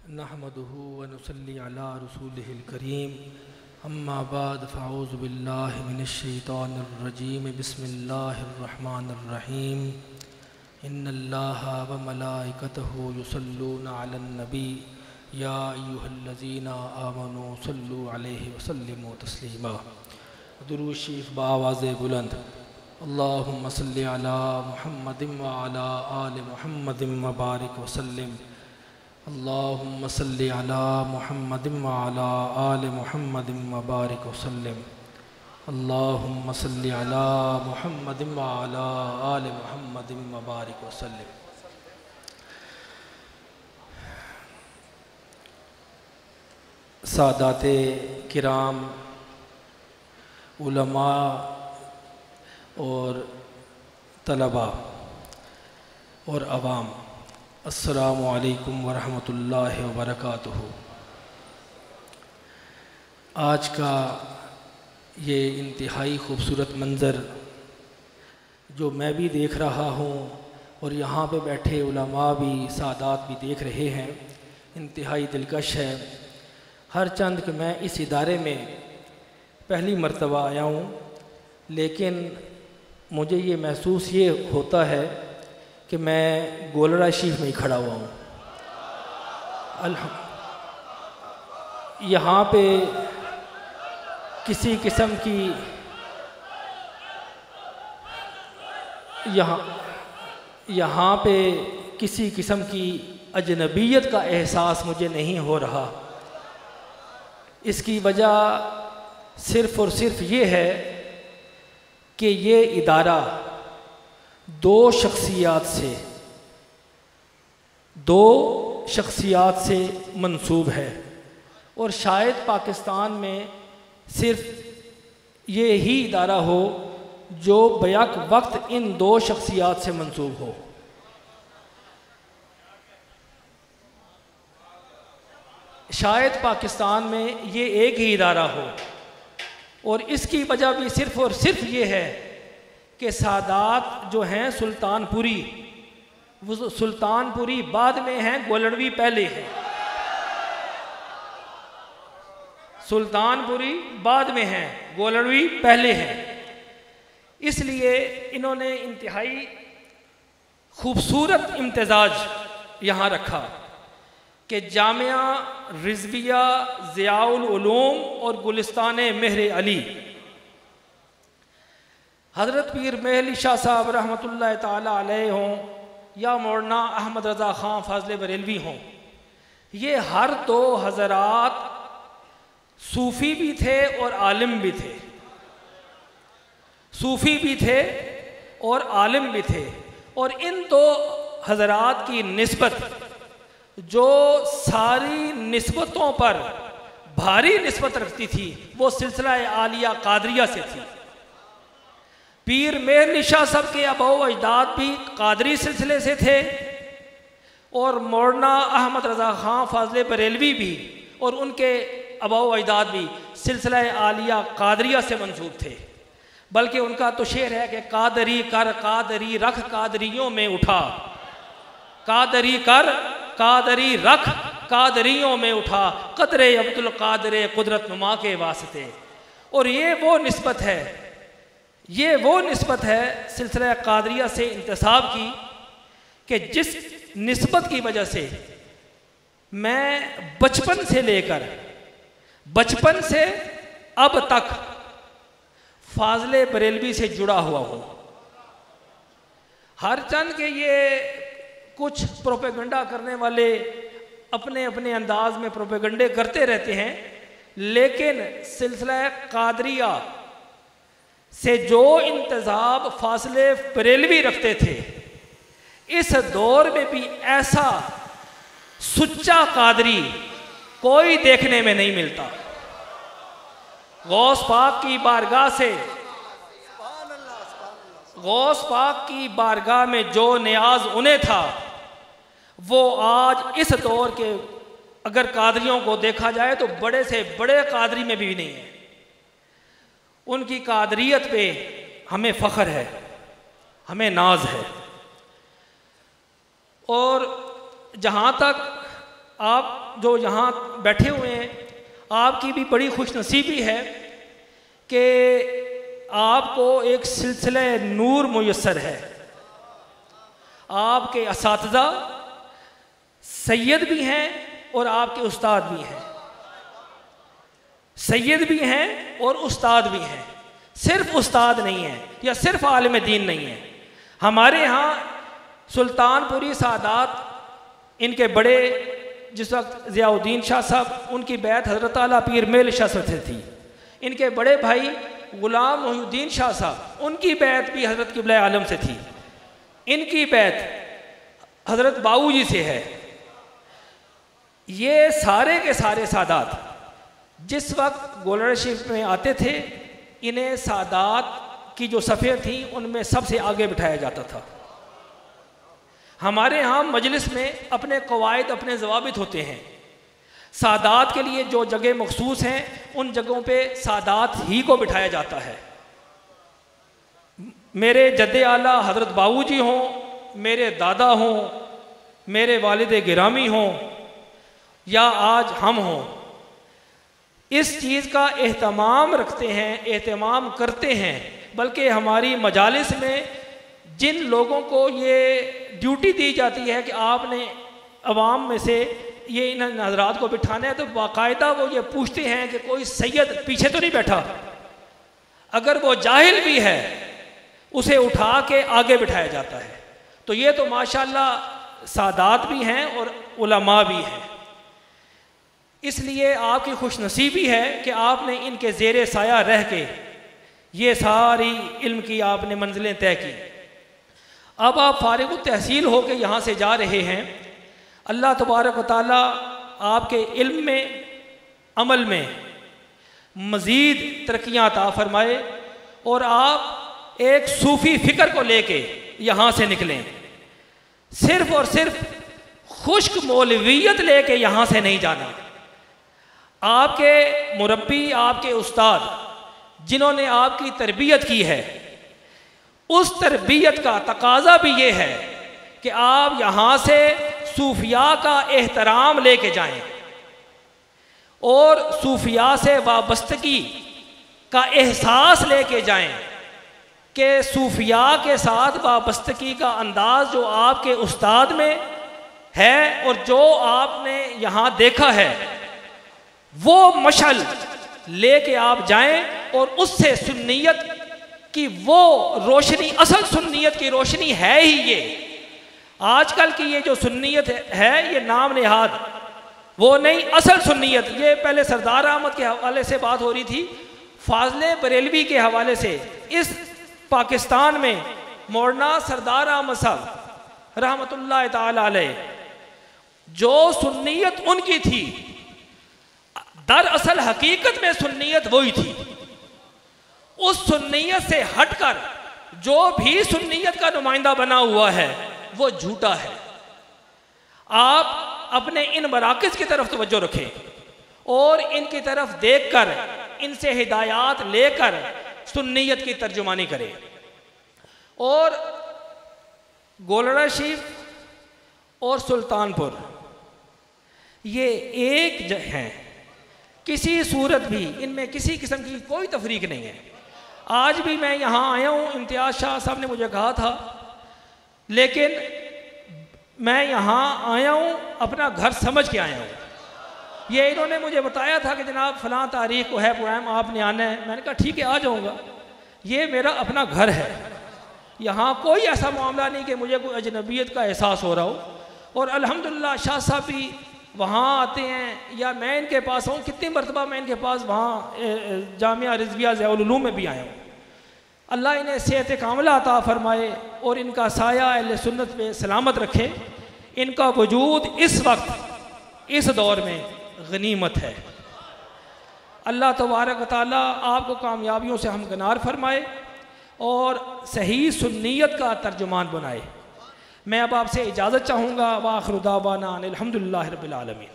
नहमदुहु व नुसल्ली अला रसूलिहिल करीम अम्मा बाद फ़अऊज़ु बिल्लाहि मिनश शैतानिर रजीम बिस्मिल्लाहिर रहमानिर रहीम इन्नल्लाहा व मलाइकतहु युसल्लूना अलन नबी या अय्युहल्लज़ीना आमनू सल्लु अलैहि व सल्लिमू तस्लीमा। दुरूद शरीफ बावाज़ बुलंद। अल्लाहुम्मा सल्लि अला मुहम्मदिन व अला आलि मुहम्मदिन व बारिक व सल्लिम। अल्लाहुम्मा सल्लि अला मुहम्मदिन व अला आलि मुहम्मदिन व बारिक व सल्लिम। अल्लाहुम्मा सल्लि अला मुहम्मदिन व अला आलि मुहम्मदिन व बारिक व सल्लिम। सादाते किराम, उलमा और तलबा और अवाम, अस्सलामु अलैकुम वरहमतुल्लाहि वबरकातुहू। आज का ये इंतहाई खूबसूरत मंज़र जो मैं भी देख रहा हूँ और यहाँ पे बैठे उलमा भी, सादात भी देख रहे हैं, इंतहाई दिलकश है। हर चंद कि मैं इस इदारे में पहली मर्तबा आया हूँ, लेकिन मुझे ये महसूस ये होता है कि मैं गोलड़ा शरीफ में ही खड़ा हुआ हूँ। यहाँ पे किसी किस्म की यहाँ पे किसी किस्म की अजनबियत का एहसास मुझे नहीं हो रहा। इसकी वजह सिर्फ़ और सिर्फ ये है कि ये इदारा दो शख्सियात से मंसूब है और शायद पाकिस्तान में सिर्फ ये ही इदारा हो जो बैक वक्त इन दो शख्सियात से मंसूब हो। शायद पाकिस्तान में ये एक ही इदारा हो और इसकी वजह भी सिर्फ और सिर्फ ये है कि सादात जो हैं सुल्तानपुरी, वो सुल्तानपुरी बाद में हैं, गोलड़वी पहले है। सुल्तानपुरी बाद में हैं, गोलड़वी पहले है। इसलिए इन्होंने इंतहाई खूबसूरत इम्तिजाज यहाँ रखा कि जामिया रिजविया ज़ियाउल उलूम और गुलिस्तान मेहर अली, हज़रत पीर मेहली शाह साहब रहमतुल्लाह ताला अलैह हों या मौलाना अहमद रज़ा ख़ान फ़ाज़ले बरेलवी हों, ये हर दो हज़रात सूफ़ी भी थे और आलिम भी थे। सूफ़ी भी थे और आलिम भी थे। और इन दो हज़रात की निस्बत जो सारी निस्बतों पर भारी निस्बत रखती थी, वो सिलसिला आलिया कादरिया से थी। पीर मेहर शाह साहब के अबो अजदाद भी कादरी सिलसिले से थे और मौलाना अहमद रज़ा ख़ान फ़ाज़ले बरेलवी भी और उनके अबो अजदाद भी सिलसिला आलिया कादरिया से मंसूब थे। बल्कि उनका तो शेर है कि कादरी कर कादरी रख कादरियों में उठा, कादरी कर कादरी रख कादरियों में उठा, कदरे अब्दुल कादरे कुदरत नुमा के वास्ते। और ये वो निस्बत है सिलसिला कादरिया से इंतसाब की कि जिस निस्बत की वजह से मैं बचपन से अब तक फ़ाज़ले बरेलवी से जुड़ा हुआ हूँ। हर चंद के ये कुछ प्रोपेगंडा करने वाले अपने अपने अंदाज में प्रोपेगंडे करते रहते हैं, लेकिन सिलसिला कादरिया से जो इंतज़ाब फ़ाज़ले बरेलवी रखते थे, इस दौर में भी ऐसा सुच्चा कादरी कोई देखने में नहीं मिलता। गौस पाक की बारगाह में जो नियाज उन्हें था, वो आज इस दौर के अगर कादरियों को देखा जाए तो बड़े से बड़े कादरी में भी नहीं है। उनकी कादरियत पे हमें फ़ख्र है, हमें नाज है। और जहाँ तक आप जो यहाँ बैठे हुए हैं, आपकी भी बड़ी खुशनसीबी है कि आपको एक सिलसिला नूर मुयस्सर है। आपके असातिज़ा सैयद भी हैं और आपके उस्ताद भी हैं, सैयद भी हैं और उस्ताद भी हैं, सिर्फ उस्ताद नहीं है या सिर्फ आलिम दीन नहीं है। हमारे यहाँ सुल्तानपुरी सादात, इनके बड़े जिस वक्त ज़ियाउद्दीन शाह साहब, उनकी बैत हज़रत आला पीर मेल शाह से थी। इनके बड़े भाई गुलाम मोहिउद्दीन शाह साहब, उनकी बैत भी हज़रत क़िबला आलम से थी। इनकी बैत हज़रत बाऊजी से है। ये सारे के सारे सादात जिस वक्त गोलड़ा शरीफ में आते थे, इन्हें सादात की जो सफ़े थी उनमें सबसे आगे बिठाया जाता था। हमारे यहाँ मजलिस में अपने कवायद, अपने ज़वाबित होते हैं। सादात के लिए जो जगह मखसूस हैं, उन जगहों पे सादात ही को बिठाया जाता है। मेरे जद्दे आला हज़रत बाऊजी हों, मेरे दादा हों, मेरे वालिद गिरामी हों या आज हम हों, इस चीज़ का एहतमाम रखते हैं, एहतमाम करते हैं। बल्कि हमारी मजालिस में जिन लोगों को ये ड्यूटी दी जाती है कि आपने अवाम में से ये इन हज़रात को बिठाना है, तो बाकायदा वो ये पूछते हैं कि कोई सैयद पीछे तो नहीं बैठा। अगर वो जाहिल भी है, उसे उठा के आगे बिठाया जाता है। तो ये तो माशाअल्लाह सादात भी हैं और उलमा भी हैं। इसलिए आपकी खुशनसीबी है कि आपने इनके ज़ेरे साया रह के ये सारी इल्म की आपने मंजिलें तय की। अब आप फारिग तहसील हो के यहाँ से जा रहे हैं। अल्लाह तबारक व तआला आपके इल्म में, अमल में मज़ीद तरक्कियाँ अता फरमाए और आप एक सूफ़ी फ़िक्र को लेके यहाँ से निकलें। सिर्फ़ और सिर्फ खुश्क मौलवियत लेके यहाँ से नहीं जाना। आपके मुरब्बी, आपके उस्ताद जिन्होंने आपकी तरबियत की है, उस तरबियत का तकाजा भी ये है कि आप यहाँ से सूफिया का एहतराम लेके जाएं और सूफिया से वाबस्तगी का एहसास लेके जाएं कि सूफिया के साथ वाबस्तगी का अंदाज जो आपके उस्ताद में है और जो आपने यहाँ देखा है, वो मशल लेके आप जाएं और उससे सुन्नियत कि वो रोशनी, असल सुन्नियत की रोशनी है ही ये। आजकल की ये जो सुन्नियत है, ये नाम नेहाद वो नहीं, असल सुन्नियत। ये पहले सरदार अहमद के हवाले से बात हो रही थी, फाजले बरेलवी के हवाले से। इस पाकिस्तान में मौलाना सरदार अहमद साहब रहमतुल्लाह ताला अलैह, जो सुन्नियत उनकी थी, दरअसल हकीकत में सुन्नियत वही थी। उस सुन्नियत से हटकर जो भी सुन्नियत का नुमाइंदा बना हुआ है वो झूठा है। आप अपने इन मराकिज़ की तरफ तवज्जो रखें और इनकी तरफ देखकर इनसे हिदायत लेकर सुन्नियत की तर्जुमानी करें। और गोलड़ा शरीफ और सुल्तानपुर ये एक हैं, किसी सूरत भी इनमें किसी किस्म की कोई तफरीक नहीं है। आज भी मैं यहाँ आया हूँ, इम्तियाज़ शाह साहब ने मुझे कहा था, लेकिन मैं यहाँ आया हूँ अपना घर समझ के आया हूँ। ये इन्होंने मुझे बताया था कि जनाब फ़लाँ तारीख को है प्रोग्राम, आपने आना है। मैंने कहा ठीक है, आ जाऊँगा। ये मेरा अपना घर है, यहाँ कोई ऐसा मामला नहीं कि मुझे कोई अजनबियत का एहसास हो रहा हो। और अल्हम्दुलिल्लाह शाह साहब भी वहाँ आते हैं या मैं इनके पास हूँ। कितनी मरतबा मैं इनके पास वहाँ जामिया रिज़विया ज़ियाउल उलूम में भी आया हूँ। अल्लाह इन्हें सेहत कामिला अता फरमाए और इनका साया अहले सुन्नत पे सलामत रखे। इनका वजूद इस वक्त इस दौर में गनीमत है। अल्लाह तबारक व तआला आपको कामयाबियों से हमकनार फरमाए और सही सुन्नियत का तर्जुमान बनाए। मैं अब आपसे इजाज़त चाहूँगा। व आखिर दावाना अनिल हम्दुलिल्लाहि रब्बिल आलमीन।